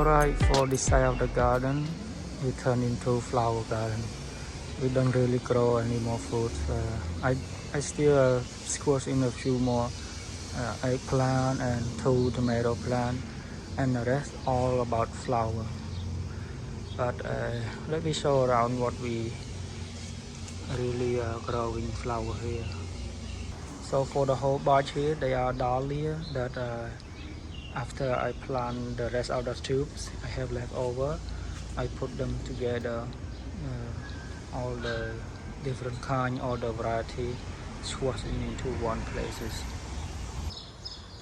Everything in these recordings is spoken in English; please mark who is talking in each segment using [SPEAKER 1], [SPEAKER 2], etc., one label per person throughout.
[SPEAKER 1] Alright, for this side of the garden, we turn into flower garden. We don't really grow any more fruits. I still squash in a few more eggplant and 2 tomato plant, and the rest all about flower. But let me show around what we really growing flower here. So for the whole batch here, they are dahlia that after I plant the rest of the tubes I have left over, I put them together, all the different kind, all the variety, squashing into one places.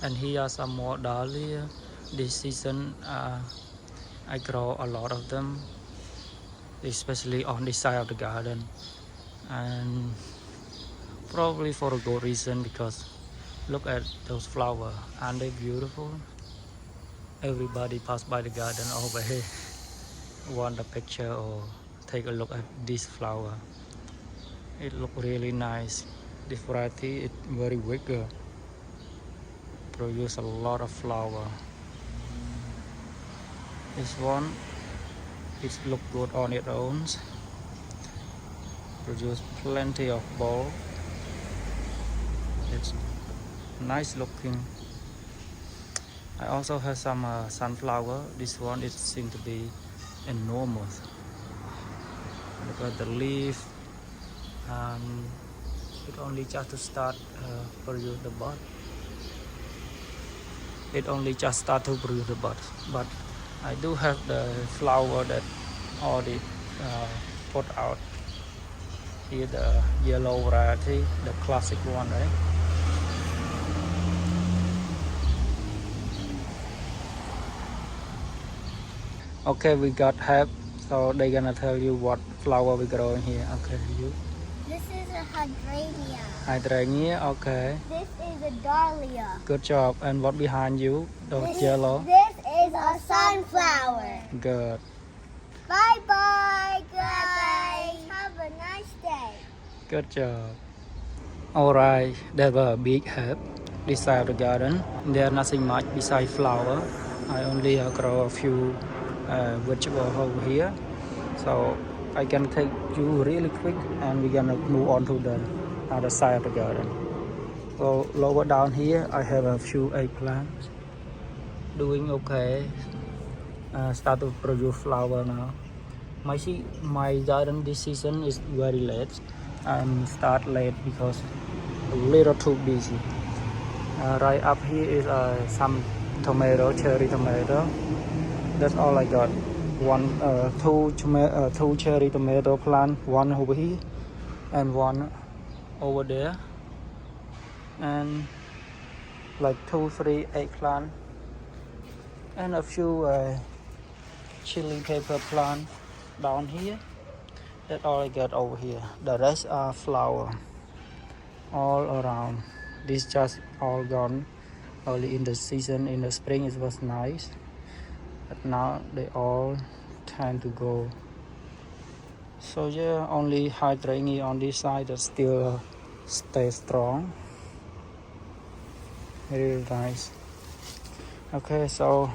[SPEAKER 1] And here are some more dahlia. This season I grow a lot of them, especially on this side of the garden, and probably for a good reason, because look at those flowers, aren't they beautiful? Everybody pass by the garden over here want a picture or take a look at this flower. It look really nice. This variety is very big, produce a lot of flower. This one, it look good on its own, produce plenty of bulb. It's nice looking. I also have some sunflower. This one it seems to be enormous. Look at the leaf, and it only just to start produce the bud. It only just start to produce the bud, but I do have the flower that already put out. Here the yellow variety, the classic one, right? Okay, we got help, so they're gonna tell you what flower we growing here. Okay, you.
[SPEAKER 2] This is a hydrangea.
[SPEAKER 1] Hydrangea, okay.
[SPEAKER 2] This is a dahlia.
[SPEAKER 1] Good job. And what behind you? The
[SPEAKER 2] This
[SPEAKER 1] yellow.
[SPEAKER 2] is a sunflower.
[SPEAKER 1] Good.
[SPEAKER 2] Bye bye, guys. Have a nice day.
[SPEAKER 1] Good job. Alright, they were a big help this side of the garden. There's nothing much besides flower. I only grow a few vegetables over here. So I can take you really quick, and we're gonna move on to the other side of the garden. So lower down here, I have a few eggplants. Doing okay. Start to produce flower now. My garden this season is very late. Start late because a little too busy. Right up here is some tomato, cherry tomato. That's all I got. Two cherry tomato plant, one over here and one over there, and like 2-3 eggplant and a few chili pepper plant down here. That's all I got over here. The rest are flower all around. This just all gone early in the season. In the spring it was nice, but now they all time to go. So yeah, only hydrangea on this side that still stay strong. Really nice. Okay, so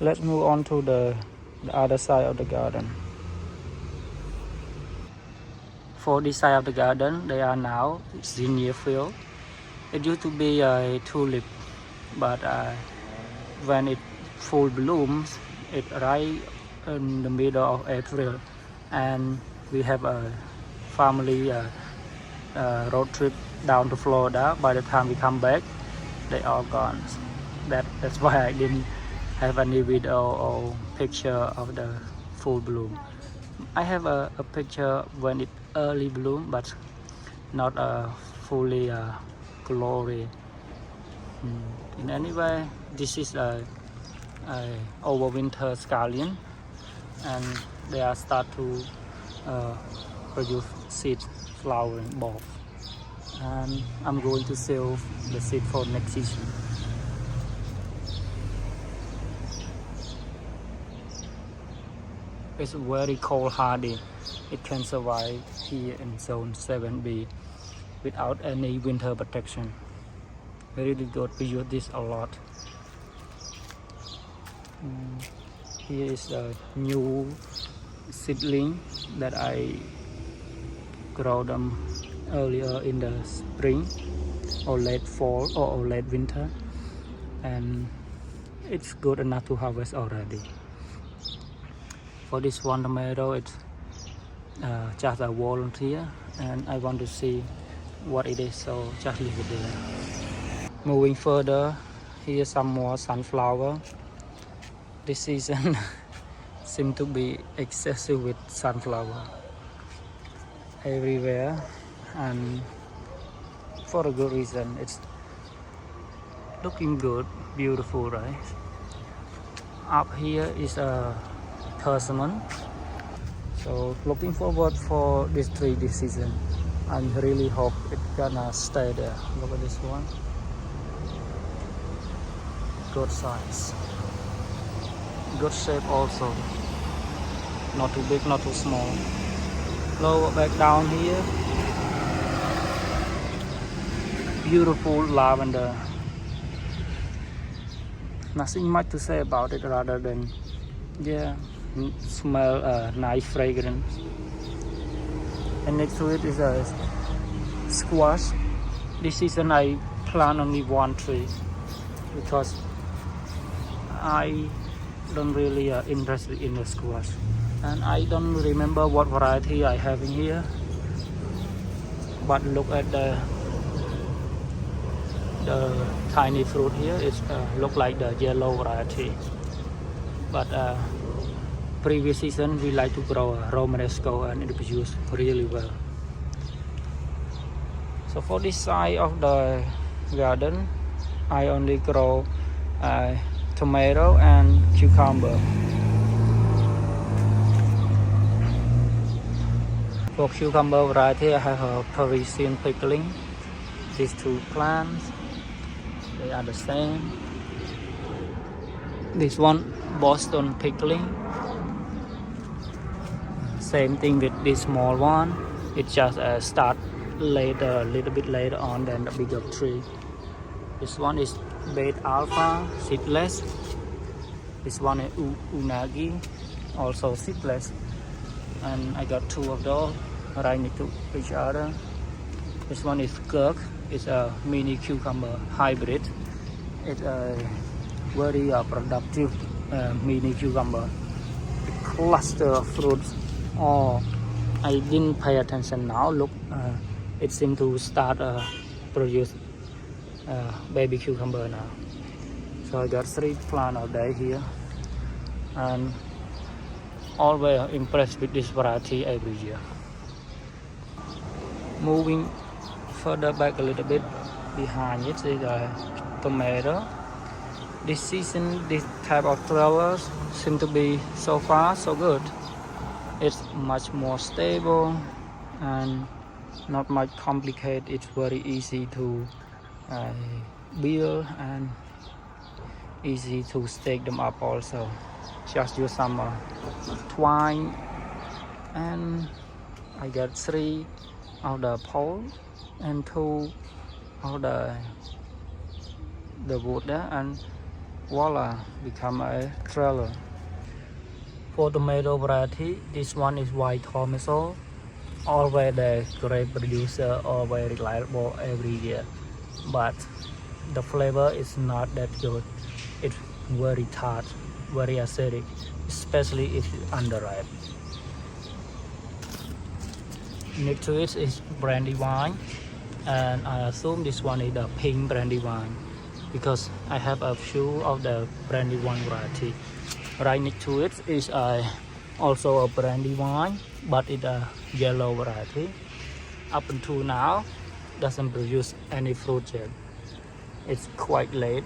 [SPEAKER 1] let's move on to the other side of the garden. For this side of the garden, they are now zinnia field. It used to be a tulip, but when it full blooms, it right in the middle of April, and we have a family road trip down to Florida. By the time we come back, they are gone. That's why I didn't have any video or picture of the full bloom. I have a picture when it early bloom, but not fully glory. In any way, this is a overwinter scallion, and they are start to produce seed flowering bulb, and I'm going to sell the seed for next season. It's very cold hardy. It can survive here in zone 7B without any winter protection. Really good. We use this a lot. here is a new seedling that I grow them earlier in the spring or late fall or late winter, and it's good enough to harvest already. For this one tomato, it's just a volunteer, and I want to see what it is, so just leave it there. Moving further, here's some more sunflower. This season seems to be excessive with sunflower everywhere, and for a good reason. It's looking good, beautiful, right? Up here is a persimmon, so looking forward for this tree this season. I really hope it's gonna stay there. Look at this one, good size, good shape also, not too big, not too small. Lower back down here, beautiful lavender. Nothing much to say about it rather than, yeah, smell nice fragrance. And next to it is a squash. This season I plant only one tree because I don't really interested in the squash, and I don't remember what variety I have in here, but look at the tiny fruit here. It look like the yellow variety, but previous season we like to grow a Romanesco and it produced really well. So for this side of the garden, I only grow tomato and cucumber. For cucumber variety, I have a Parisian pickling. These two plants, they are the same. This one, Boston pickling. Same thing with this small one. It just start later, a little bit later on than the bigger tree. This one is Beta Alpha, seedless. This one is Unagi, also seedless. And I got two of those right next to each other. This one is Kirk. It's a mini cucumber hybrid. It's a very productive mini cucumber. The cluster of fruits. Oh, I didn't pay attention now. Look, it seems to start produce baby cucumber now. So I got 3 plants of that here, and always impressed with this variety every year. Moving further back a little bit, behind it is a tomato. This season, this type of flowers seem to be so far so good. It's much more stable and not much complicated. It's very easy to build and easy to stake them up also. Just use some twine, and I got 3 of the pole and 2 of the wood there, and voila, become a trailer. For tomato variety, this one is white tomato. Always the great producer, always reliable every year, but the flavor is not that good. It's very tart, very acidic, especially if it's underripe. Next to it is Brandywine, and I assume this one is the pink Brandywine because I have a few of the Brandywine variety. Right next to it is also a Brandywine, but it's a yellow variety. Up until now, doesn't produce any fruit yet. It's quite late.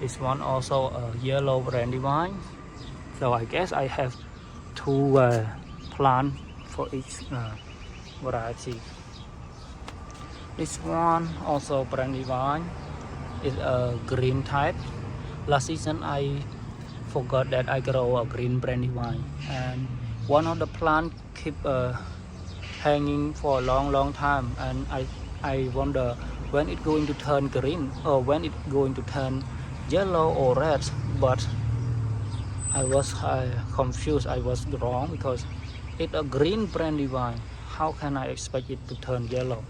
[SPEAKER 1] This one also a yellow Brandywine. So I guess I have 2 plants for each variety. This one also Brandywine is a green type. Last season I forgot that I grow a green Brandywine, and one of the plants keep hanging for a long time, and I wonder when it's going to turn green or when it's going to turn yellow or red, but I was confused. I was wrong because it's a green brandy wine. How can I expect it to turn yellow?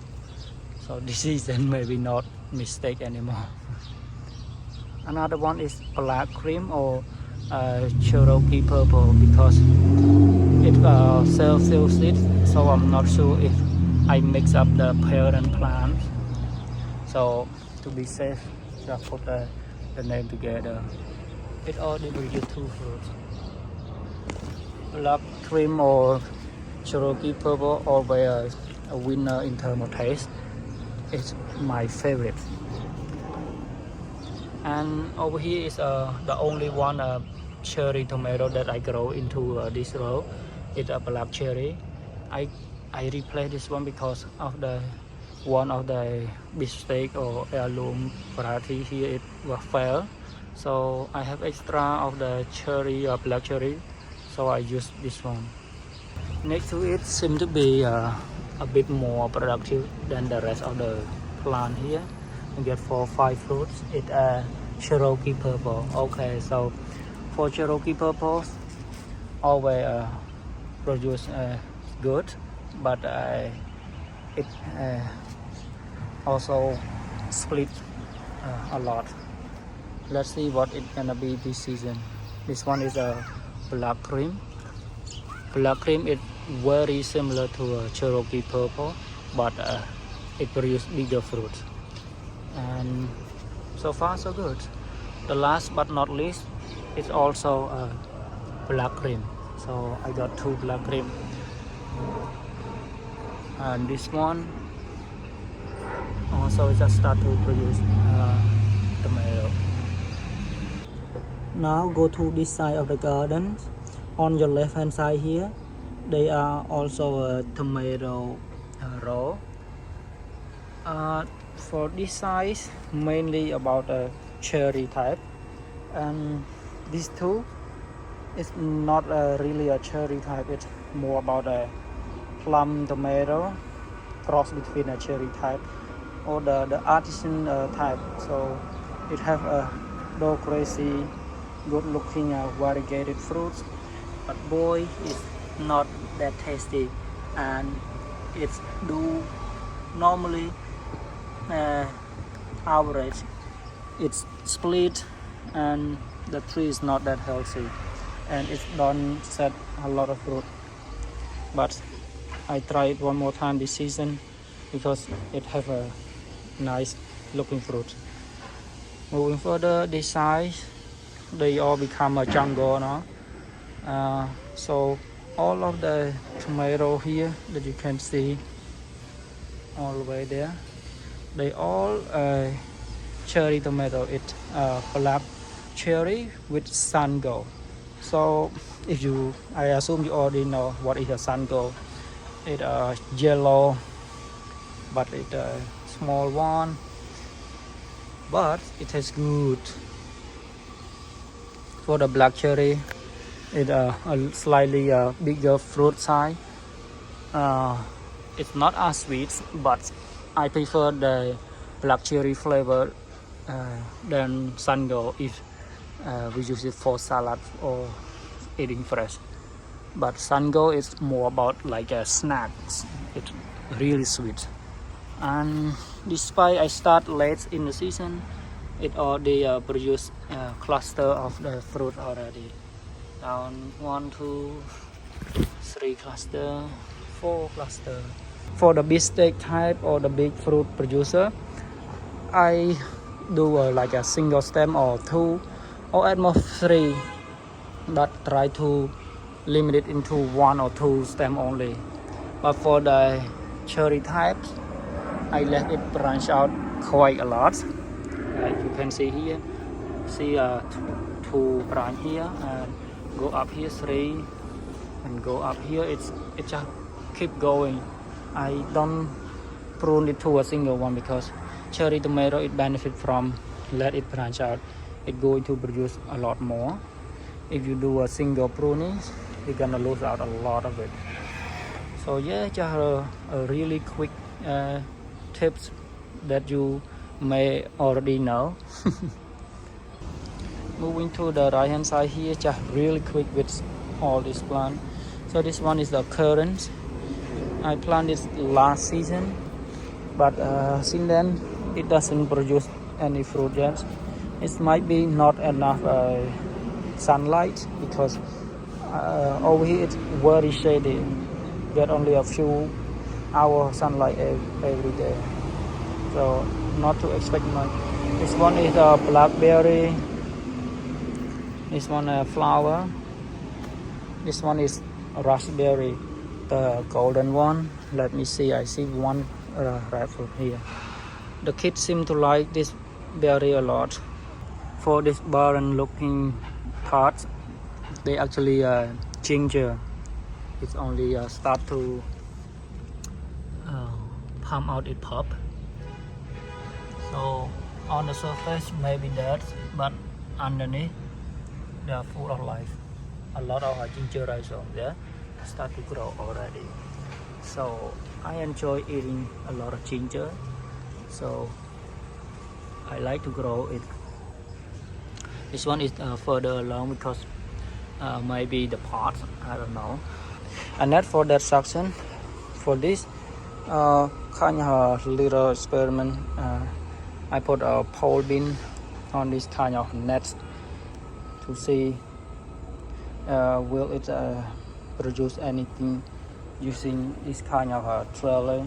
[SPEAKER 1] So this is then maybe not mistake anymore. Another one is black cream or Cherokee purple because it sells it. So I'm not sure if I mix up the parent plant. So to be safe, just put the name together. It only produces 2 fruits. Black cream or Cherokee purple always a winner in terms of taste. It's my favorite. And over here is the only one cherry tomato that I grow into this row. It's a black cherry. I replaced this one because of the one of the beefsteak or heirloom variety here it was failed. So I have extra of the cherry black cherry, so I use this one. Next to it seems to be a bit more productive than the rest of the plant here. You get 4 or 5 fruits. It's Cherokee purple. Okay, so for Cherokee purple, always produce good, but it also split a lot. Let's see what it's gonna be this season. This one is a black cream. Black cream is very similar to Cherokee purple, but it produces bigger fruit. And so far so good. The last but not least is also black cream. So I got 2 black cream. And this one also just start to produce tomato. Now go to this side of the garden. On your left hand side here, they are also a tomato row. For this size, mainly about a cherry type, and these 2 is not really a cherry type. It's more about a plum tomato cross between a cherry type or the artisan type. So it have a no crazy good looking variegated fruits, but boy, it's not that tasty, and it's do normally average. It's split and the tree is not that healthy, and it don't set a lot of fruit. But I try it one more time this season because it have a nice looking fruit. Moving further, this size, they all become a jungle now. So all of the tomato here that you can see all the way there, they all cherry tomato. It's black cherry with sun gold. So if I assume you already know what is a sun gold. It's yellow, but it's a small one, but it tastes good. For the black cherry, it's a slightly bigger fruit size. It's not as sweet, but I prefer the black cherry flavor than sun gold if we use it for salad or eating fresh. But sun gold is more about like a snack. It's really sweet. And despite I start late in the season, it already produced a cluster of the fruit already. Down 1, 2, 3 cluster, 4 cluster. For the beefsteak type or the big fruit producer, I do like a single stem or 2 or at most 3, but try to limit it into 1 or 2 stem only. But for the cherry types, I let it branch out quite a lot. Like you can see here, see 2 branch here and go up here 3 and go up here. It just keep going. I don't prune it to a single one because cherry tomato it benefit from let it branch out. It going to produce a lot more. If you do a single pruning, you're gonna lose out a lot of it. So yeah, just a really quick tips that you may already know. moving to the right hand side here, just really quick with all this plant. So this one is the currants. I planted this last season, but since then it doesn't produce any fruit yet. It might be not enough sunlight because over here it's very shady. Get only a few hours sunlight every day, so not to expect much. This one is a blackberry. This one a flower. This one is raspberry, the golden one. Let me see. I see one red fruit here. The kids seem to like this berry a lot. For this barren looking part, they actually ginger. It's only start to palm out its pop. So on the surface maybe that, but underneath they are full of life. A lot of ginger rhizome there start to grow already. So I enjoy eating a lot of ginger. So I like to grow it. This one is further along because maybe the pot, I don't know. And that for that section, for this kind of little experiment, I put a pole bean on this kind of net to see will it produce anything using this kind of trailer.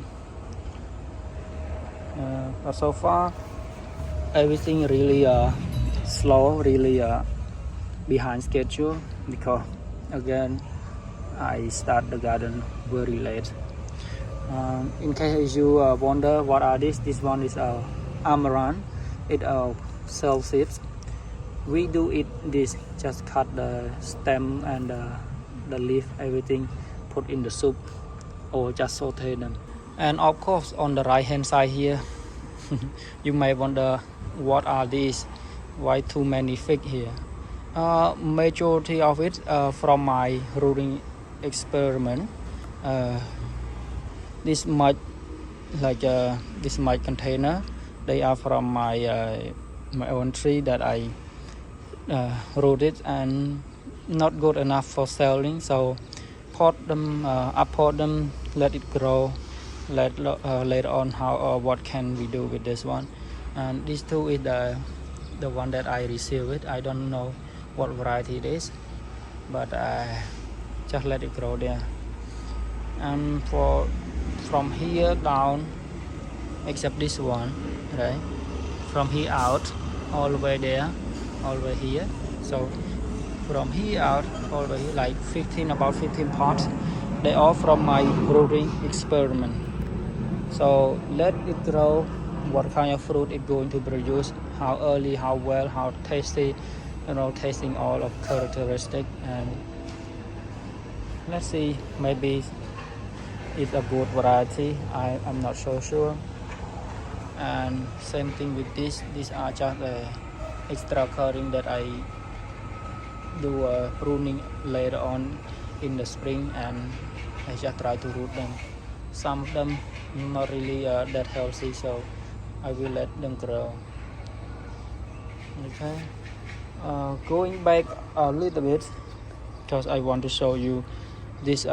[SPEAKER 1] But so far everything really slow, really behind schedule, because again I start the garden very late. In case you wonder what are this one is amaranth. It cell seeds. We do eat this, just cut the stem and the leaf, everything, put in the soup or just saute them. And of course on the right hand side here you may wonder what are these, why too many fig here. Majority of it from my rooting experiment. This mud, like this mud container, they are from my own tree that I rooted and not good enough for selling, so pot them, upport them, let it grow. Later on how what can we do with this one. And these two is the one that I received it. I don't know what variety it is, but just let it grow there. And from here down, except this one, right, from here out all the way there, all the way here. So from here out all the way here, like about 15 pots, they are from my rooting experiment. So let it grow, what kind of fruit it's going to produce, how early, how well, how tasty, tasting all of characteristic. And let's see, maybe it's a good variety. I'm not so sure. And same thing with this. These are just extra cutting that I do pruning later on in the spring, and I just try to root them. Some of them not really that healthy, so I will let them grow. Okay, going back a little bit because I want to show you this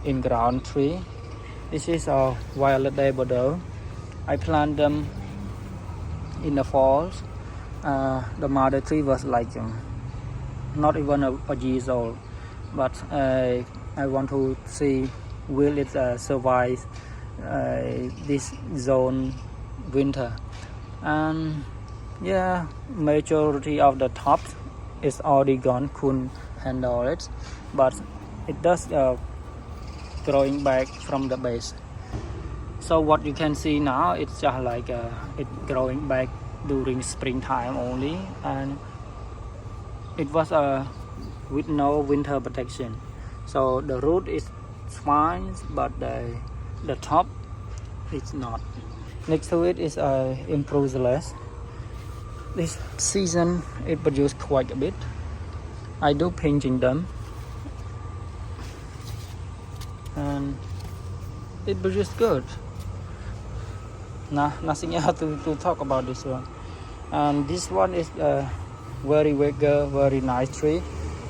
[SPEAKER 1] in-ground tree. This is a violet day Bordeaux. I plant them in the fall. The mother tree was like not even a years old, but I want to see will it survive this zone winter. And yeah, majority of the top is already gone, couldn't handle it, but it does growing back from the base. So what you can see now, it's just like it growing back during springtime only, and it was with no winter protection. So the root is fine, but the top it's not. Next to it is Improved. This season it produced quite a bit. I do pinching them, and it produced good. Nah, nothing else to talk about this one. And this one is very vigor, very nice tree.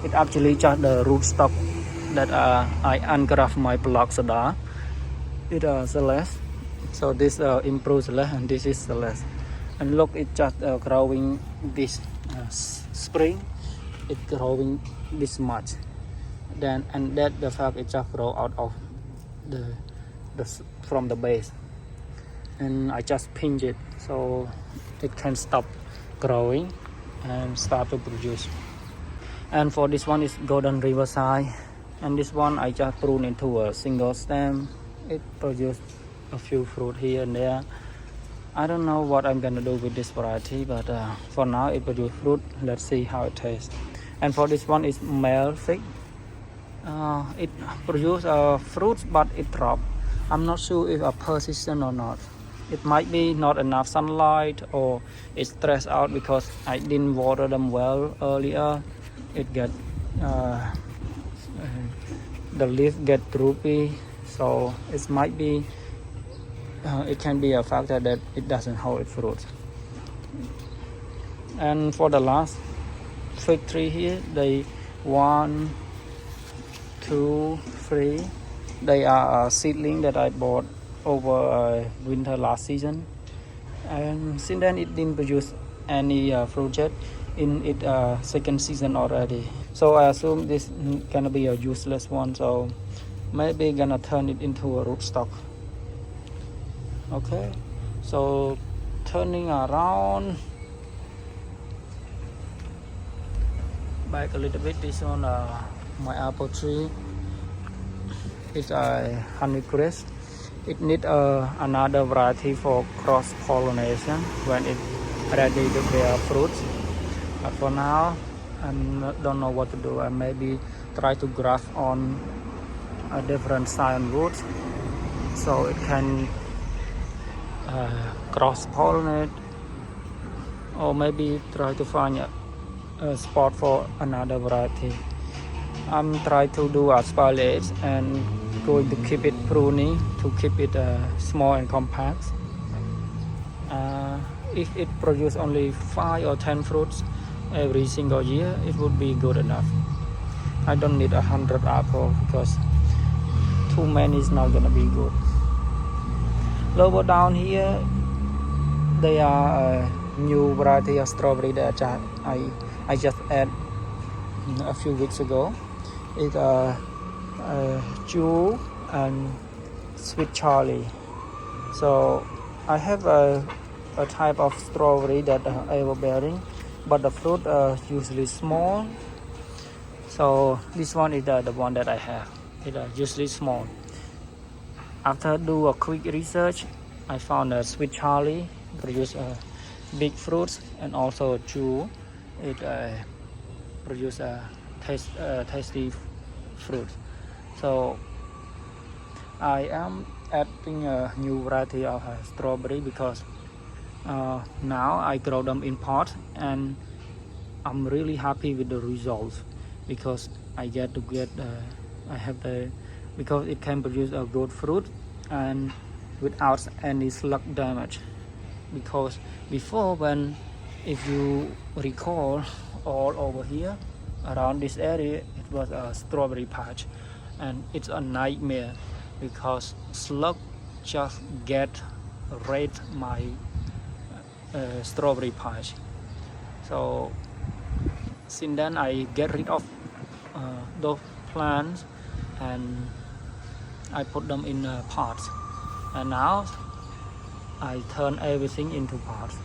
[SPEAKER 1] It actually just the rootstock that I ungraft my Peloxodon. It Celeste. So this improved Celeste and this is Celeste. And look, it just growing this spring. It growing this much. Then and that the fact it just grow out of the from the base. And I just pinch it so it can stop growing and start to produce. And for this one is Golden Riverside, and this one I just prune into a single stem. It produced a few fruit here and there. I don't know what I'm gonna do with this variety, but for now it produces fruit. Let's see how it tastes. And for this one is male fig. It produces fruits, but it dropped. I'm not sure if persistent or not. It might be not enough sunlight, or it's stressed out because I didn't water them well earlier. It get the leaf get droopy, so it might be it can be a factor that it doesn't hold its fruit. And for the last fig tree here, they 1, 2, 3. They are a seedling that I bought over winter last season, and since then it didn't produce any fruit yet in its second season already. So I assume this gonna be a useless one, so maybe gonna turn it into a rootstock. Okay, so turning around back a little bit, this one my apple tree. It's a honeycrisp. It needs another variety for cross pollination when it's ready to bear fruits. But for now, I don't know what to do. I maybe try to graft on a different cyan root so it can cross pollinate, or maybe try to find a spot for another variety. I'm trying to do aspalates and going to keep it pruning to keep it small and compact. If it produces only 5 or 10 fruits every single year, it would be good enough. I don't need 100 apples because too many is not gonna be good. Lower down here, they are a new variety of strawberry that I just added a few weeks ago. It's Jewel and Sweet Charlie. So I have a type of strawberry that are everbearing, but the fruit are usually small. So this one is the one that I have. It is usually small. After do a quick research, I found a Sweet Charlie produce big fruits, and also Jewel. It produce tasty fruit. So I am adding a new variety of strawberry because now I grow them in pot, and I'm really happy with the results because I have the because it can produce a good fruit and without any slug damage. Because before, when if you recall, all over here around this area it was a strawberry patch, and it's a nightmare because slug just get raid my strawberry patch. So since then I get rid of those plants and I put them in pots, and now I turn everything into pots.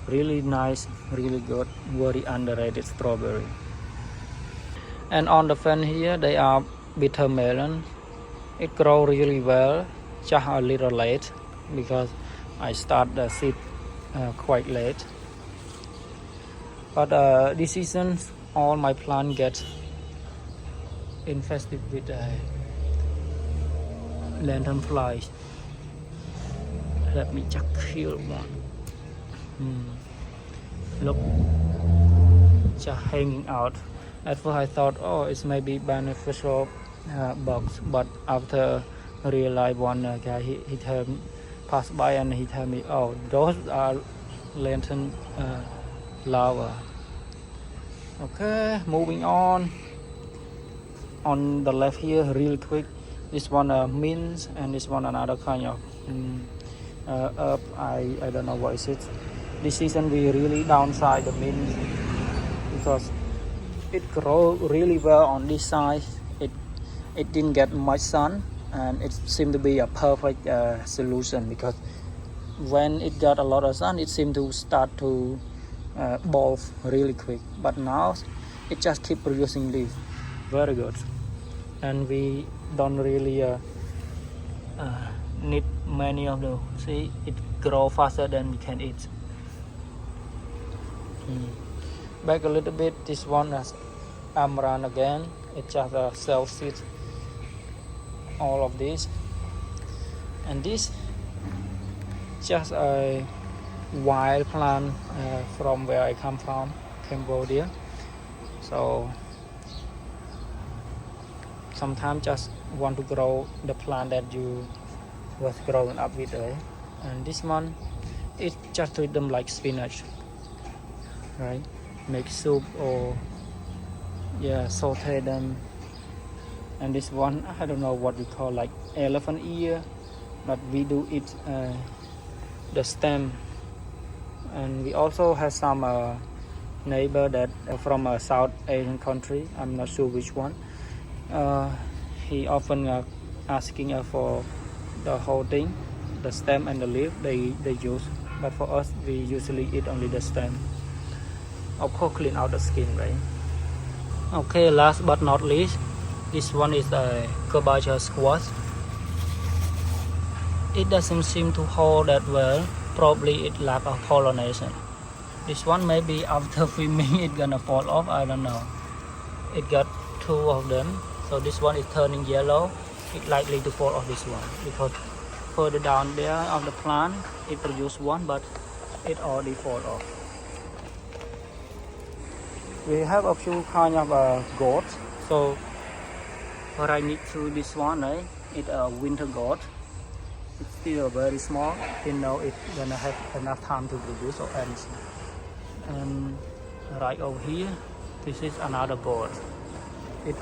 [SPEAKER 1] Really nice, really good, very underrated strawberry. And on the fence here, they are bitter melon. It grows really well, just a little late because I start the seed quite late. But this season, all my plants get infested with lantern flies. Let me just kill one. Look, just hanging out. At first I thought, oh, it's maybe beneficial bugs, but after I realized one guy, he passed by and he told me, oh, those are lantern larvae. Okay, moving on the left here really quick, this one mint, and this one another kind of herb. I don't know what is it. This season we really downside the mint because it grow really well on this side. It didn't get much sun, and it seemed to be a perfect solution, because when it got a lot of sun it seemed to start to bulb really quick, but now it just keep producing leaf. Very good. And we don't really need many of them. See, it grow faster than we can eat. Back a little bit, this one is amaranth again. It just self seed, all of this, and this just a wild plant from where I come from, Cambodia. So sometimes just want to grow the plant that you was growing up with, right? And this one, it just treat them like spinach, right? Make soup or saute them. And this one, I don't know what we call, like elephant ear, but we do eat the stem. And we also have some neighbor that from a South Asian country, I'm not sure which one. He often asking for the whole thing, the stem and the leaf they use, but for us we usually eat only the stem. Of course, clean out the skin, right? Okay, last but not least, this one is a Kabocha squash. It doesn't seem to hold that well. Probably it lack of pollination. This one maybe after filming it gonna fall off, I don't know. It got 2 of them, so this one is turning yellow. It's likely to fall off, this one, because further down there of the plant it produced one, but it already fall off. We have a few kind of goats. So what I need to this one, right? It's a winter goat. It's still very small. Didn't know it's gonna have enough time to produce or eggs. And right over here, this is another goat. It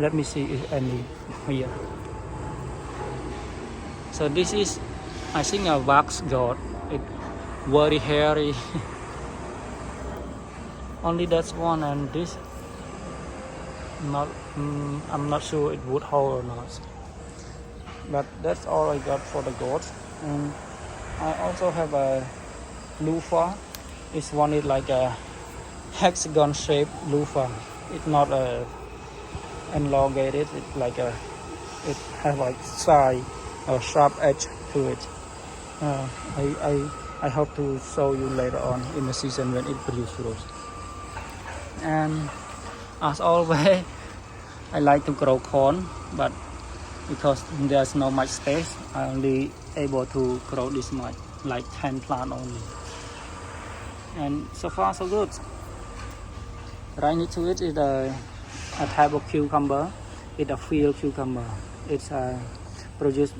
[SPEAKER 1] let me see if any here. So this is, I think, a wax goat. It's very hairy. Only that's one, and this not I'm not sure it would hold or not, but that's all I got for the goats. And I also have a loofah. This one is like a hexagon shaped loofah. It's not a elongated. It's like it has like side or sharp edge to it. I hope to show you later on in the season when it produces fruits. And as always, I like to grow corn, but because there's no much space, I only able to grow this much, like 10 plants only. And so far so good. Right next to it is a type of cucumber. It's a field cucumber. It's produced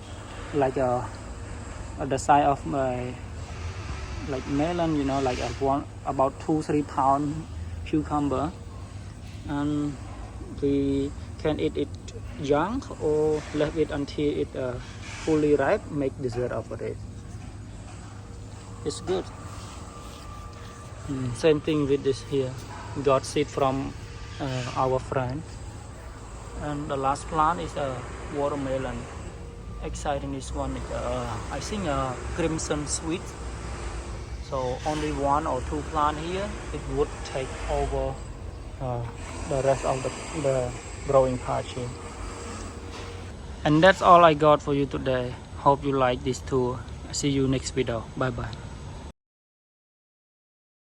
[SPEAKER 1] like the size of like melon, you know, like about 2-3 pound cucumber, and we can eat it young or leave it until it fully ripe, make dessert out of it. It's good. Same thing with this here, got seed from our friend. And the last plant is a watermelon. Exciting, this one is I think a crimson sweet. So only 1 or 2 plants here, it would take over the rest of the growing patch here. And that's all I got for you today. Hope you like this tour. See you next video. Bye bye.